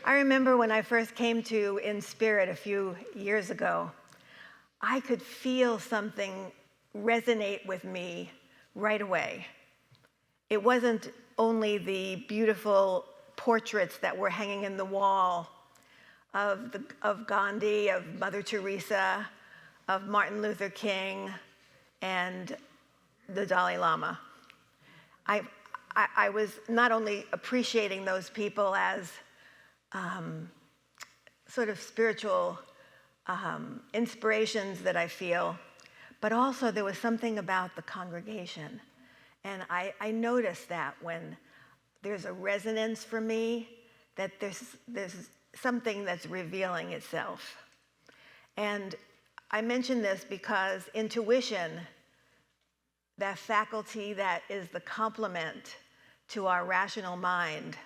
I remember when I first came to InSpirit a few years ago, I could feel something resonate with me right away. It wasn't only the beautiful portraits that were hanging in the wall of Gandhi, of Mother Teresa, of Martin Luther King, and the Dalai Lama. I was not only appreciating those people as sort of spiritual inspirations that I feel, but also there was something about the congregation. And I noticed that when there's a resonance for me, that there's something that's revealing itself. And I mention this because intuition, that faculty that is the complement to our rational mind,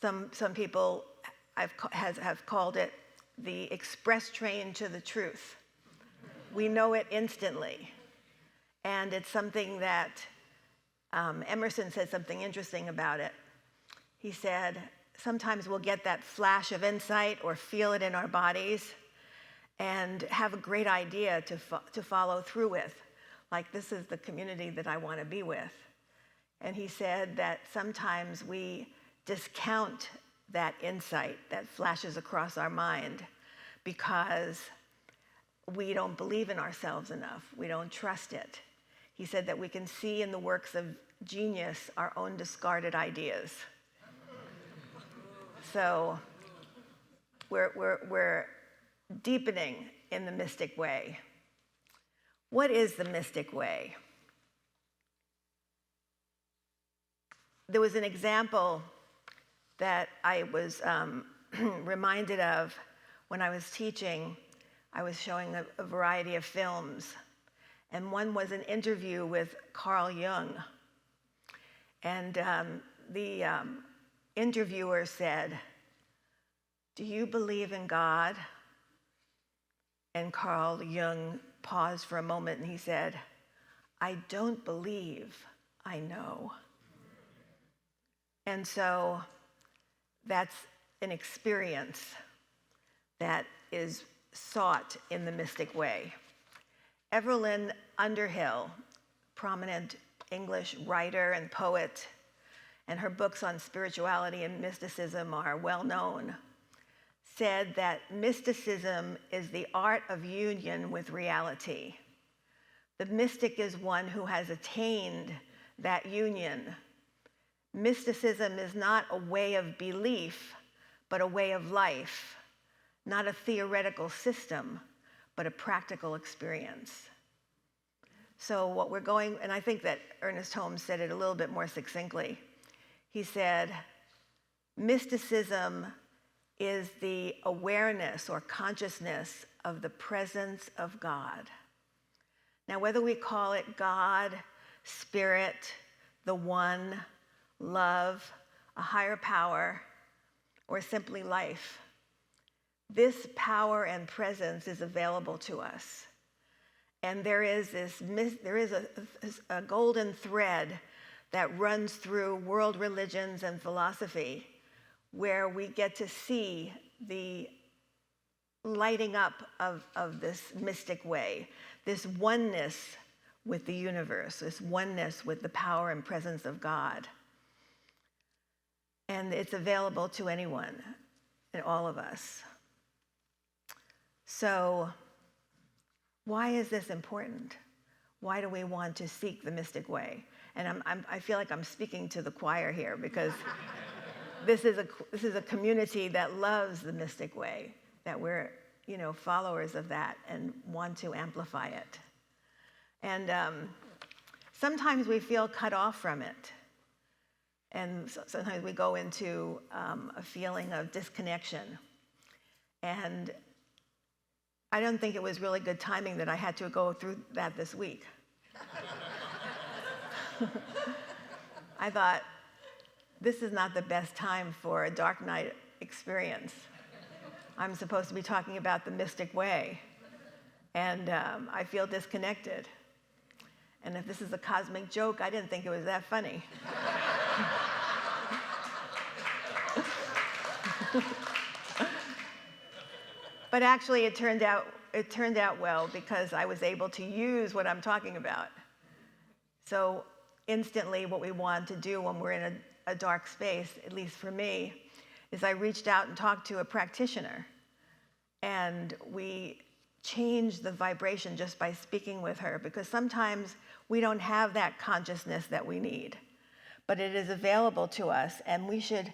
some people have called it the express train to the truth. We know it instantly. And it's something that Emerson said something interesting about it. He said, sometimes we'll get that flash of insight or feel it in our bodies and have a great idea to follow through with. Like, this is the community that I want to be with. And he said that sometimes we discount that insight that flashes across our mind because we don't believe in ourselves enough. We don't trust it. He said that we can see in the works of genius our own discarded ideas. So we're deepening in the mystic way. What is the mystic way? There was an example that I was reminded of when I was teaching. I was showing a variety of films, and one was an interview with Carl Jung. And the interviewer said, "Do you believe in God?" And Carl Jung paused for a moment and he said, "I don't believe, I know." And so that's an experience that is sought in the mystic way. Evelyn Underhill, prominent English writer and poet, and her books on spirituality and mysticism are well known, said that mysticism is the art of union with reality. The mystic is one who has attained that union. Mysticism is not a way of belief, but a way of life, not a theoretical system, but a practical experience. So what we're going, and I think that Ernest Holmes said it a little bit more succinctly. He said, mysticism is the awareness or consciousness of the presence of God. Now, whether we call it God, spirit, the one, love, a higher power, or simply life, this power and presence is available to us. And there is a golden thread that runs through world religions and philosophy, where we get to see the lighting up of this mystic way, this oneness with the universe, this oneness with the power and presence of God. And it's available to anyone and all of us. So why is this important? Why do we want to seek the mystic way? And I feel like I'm speaking to the choir here, because this is a community that loves the mystic way, that we're followers of that and want to amplify it. And sometimes we feel cut off from it. And sometimes we go into a feeling of disconnection. And I don't think it was really good timing that I had to go through that this week. I thought, this is not the best time for a dark night experience. I'm supposed to be talking about the mystic way. And I feel disconnected. And if this is a cosmic joke, I didn't think it was that funny. But actually, it turned out well because I was able to use what I'm talking about. So instantly, what we want to do when we're in a dark space, at least for me, is I reached out and talked to a practitioner. And we changed the vibration just by speaking with her, because sometimes we don't have that consciousness that we need. But it is available to us, and we should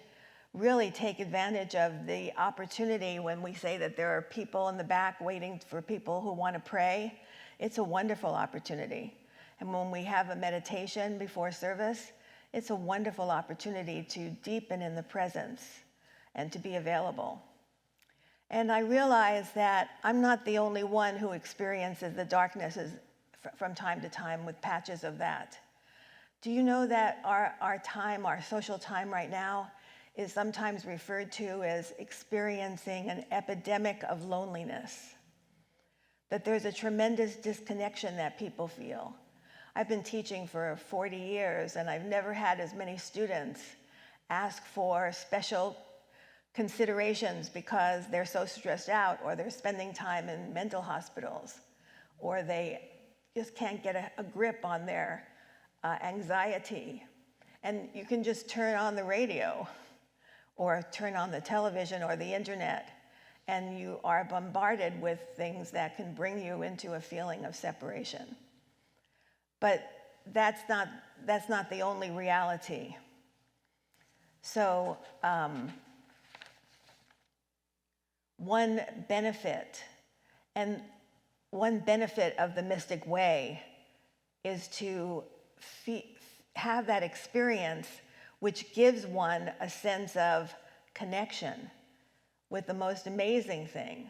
really take advantage of the opportunity when we say that there are people in the back waiting for people who want to pray. It's a wonderful opportunity. And when we have a meditation before service, it's a wonderful opportunity to deepen in the presence and to be available. And I realize that I'm not the only one who experiences the darknesses from time to time with patches of that. Do you know that our time, our social time right now, is sometimes referred to as experiencing an epidemic of loneliness? That there's a tremendous disconnection that people feel. I've been teaching for 40 years, and I've never had as many students ask for special considerations because they're so stressed out, or they're spending time in mental hospitals, or they just can't get a grip on their anxiety. And you can just turn on the radio or turn on the television or the internet, and you are bombarded with things that can bring you into a feeling of separation. But that's not the only reality. So one benefit of the mystic way is to have that experience, which gives one a sense of connection with the most amazing thing.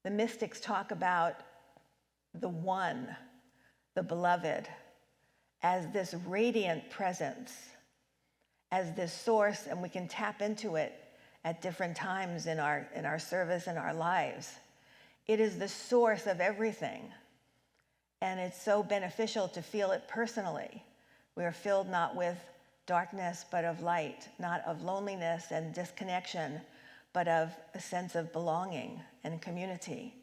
The mystics talk about the one, the beloved, as this radiant presence, as this source, and we can tap into it at different times in our service and our lives. It is the source of everything, and it's so beneficial to feel it personally. We are filled not with darkness, but of light, not of loneliness and disconnection, but of a sense of belonging and community.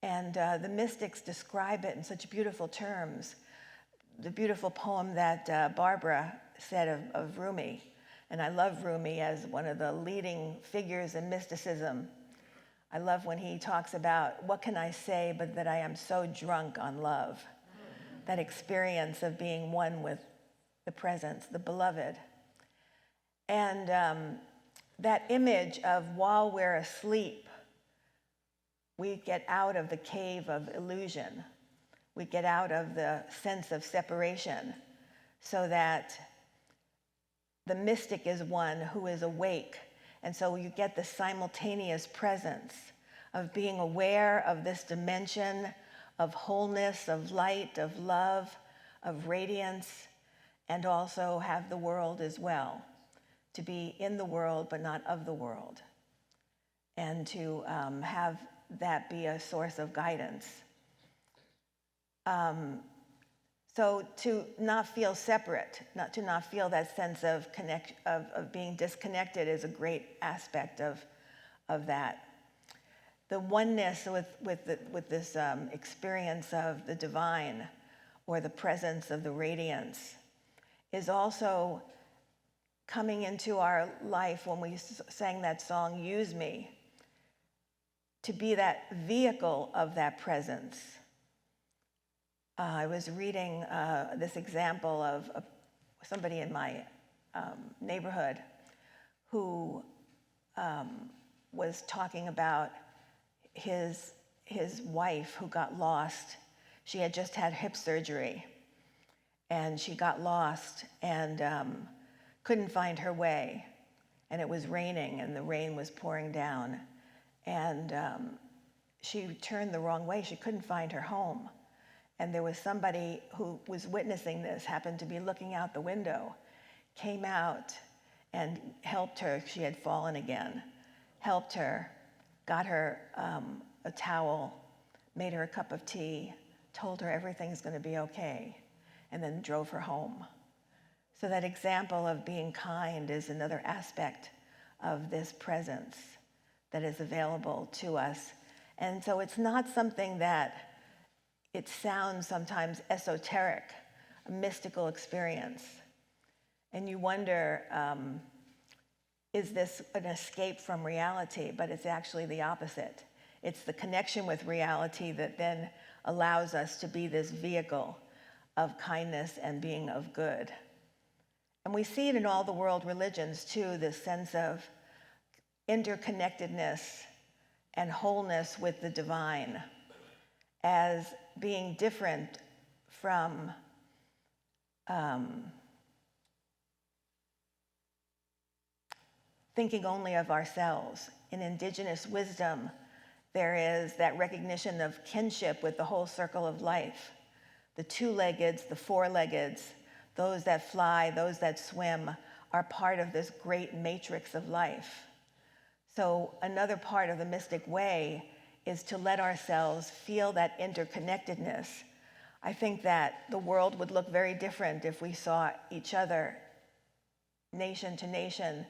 And the mystics describe it in such beautiful terms. The beautiful poem that Barbara said of Rumi, and I love Rumi as one of the leading figures in mysticism. I love when he talks about, what can I say but that I am so drunk on love? That experience of being one with the presence, the beloved. And that image of while we're asleep, we get out of the cave of illusion. We get out of the sense of separation, so that the mystic is one who is awake. And so you get the simultaneous presence of being aware of this dimension of wholeness, of light, of love, of radiance, and also have the world as well. To be in the world, but not of the world. And to have that be a source of guidance. So to not feel separate, to not feel that sense of being disconnected is a great aspect of that. The oneness with this experience of the divine, or the presence of the radiance, is also coming into our life when we sang that song, Use Me, to be that vehicle of that presence. I was reading this example of somebody in my neighborhood who was talking about his wife who got lost. She had just had hip surgery, and she got lost and couldn't find her way. And it was raining, and the rain was pouring down. And she turned the wrong way. She couldn't find her home. And there was somebody who was witnessing this, happened to be looking out the window, came out and helped her. She had fallen again. Helped her, got her a towel, made her a cup of tea, told her everything's going to be okay, and then drove her home. So that example of being kind is another aspect of this presence that is available to us. And so it's not something that it sounds sometimes esoteric, a mystical experience. And you wonder, is this an escape from reality? But it's actually the opposite. It's the connection with reality that then allows us to be this vehicle of kindness and being of good. And we see it in all the world religions too, this sense of interconnectedness and wholeness with the divine as being different from thinking only of ourselves. In indigenous wisdom, there is that recognition of kinship with the whole circle of life. The two-leggeds, the four-leggeds, those that fly, those that swim, are part of this great matrix of life. So another part of the mystic way is to let ourselves feel that interconnectedness. I think that the world would look very different if we saw each other, nation to nation,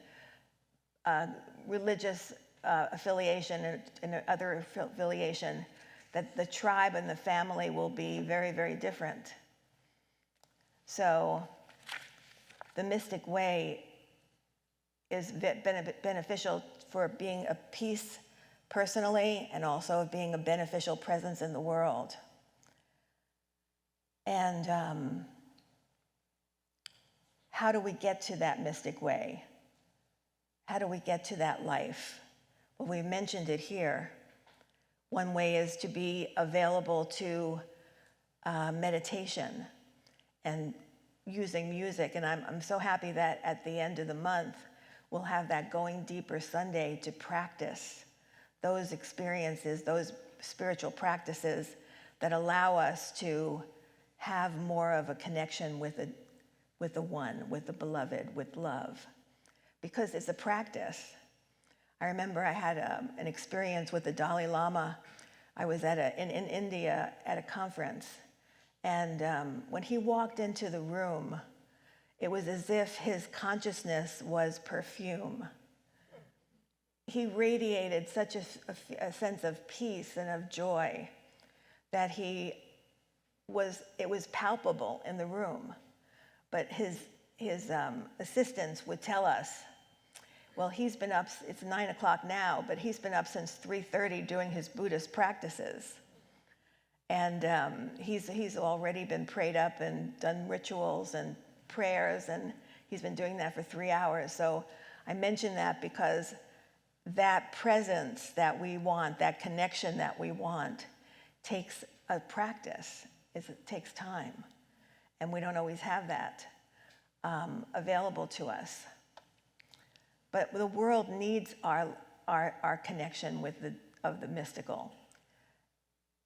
religious affiliation and other affiliation, that the tribe and the family will be very, very different. So the mystic way is beneficial for being a peace personally and also being a beneficial presence in the world. And how do we get to that mystic way? How do we get to that life? Well, we mentioned it here. One way is to be available to meditation and using music. And I'm so happy that at the end of the month, we'll have that Going Deeper Sunday to practice those experiences, those spiritual practices that allow us to have more of a connection with the one, with the beloved, with love. Because it's a practice. I remember I had an experience with the Dalai Lama. I was in India at a conference. And when he walked into the room, it was as if his consciousness was perfume. He radiated such a sense of peace and of joy that it was palpable in the room. But his assistants would tell us, well, he's been up, it's 9 o'clock now, but he's been up since 3:30 doing his Buddhist practices. And he's already been prayed up and done rituals and prayers, and he's been doing that for 3 hours. So I mention that because that presence that we want, that connection that we want, takes a practice. It takes time. And we don't always have that available to us. But the world needs our connection of the mystical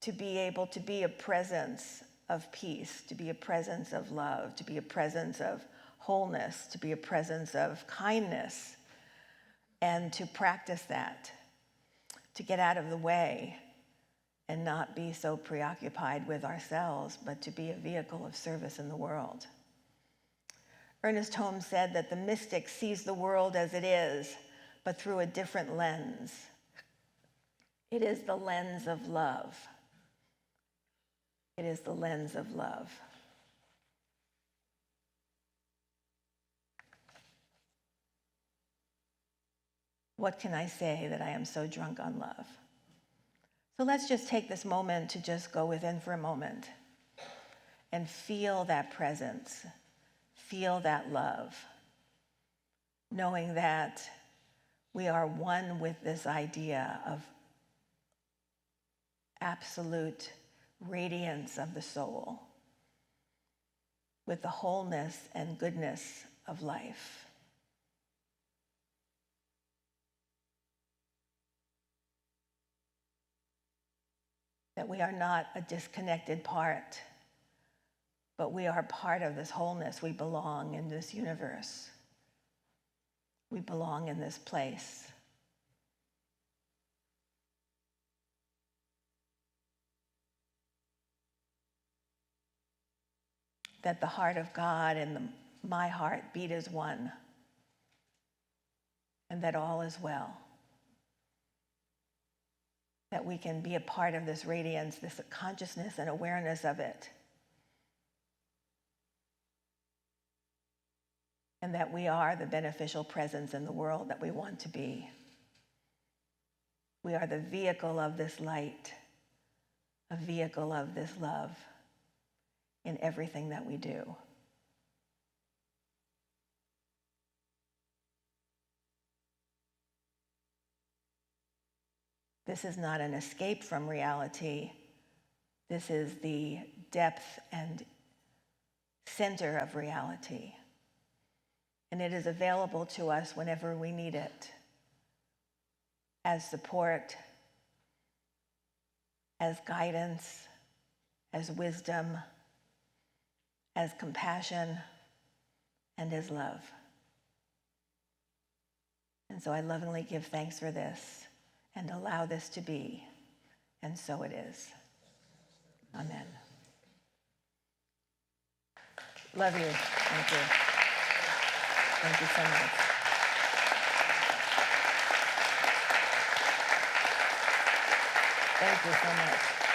to be able to be a presence of peace, to be a presence of love, to be a presence of wholeness, to be a presence of kindness, and to practice that, to get out of the way and not be so preoccupied with ourselves, but to be a vehicle of service in the world. Ernest Holmes said that the mystic sees the world as it is, but through a different lens. It is the lens of love. It is the lens of love. What can I say that I am so drunk on love? So let's just take this moment to just go within for a moment and feel that presence. Feel that love, knowing that we are one with this idea of absolute radiance of the soul, with the wholeness and goodness of life. That we are not a disconnected part, but we are part of this wholeness. We belong in this universe. We belong in this place. That the heart of God and my heart beat as one. and that all is well. That we can be a part of this radiance, this consciousness and awareness of it. And that we are the beneficial presence in the world that we want to be. We are the vehicle of this light, a vehicle of this love in everything that we do. This is not an escape from reality. This is the depth and center of reality. And it is available to us whenever we need it, as support, as guidance, as wisdom, as compassion, and as love. And so I lovingly give thanks for this and allow this to be, and so it is. Amen. Love you. Thank you. Thank you so much. Thank you so much.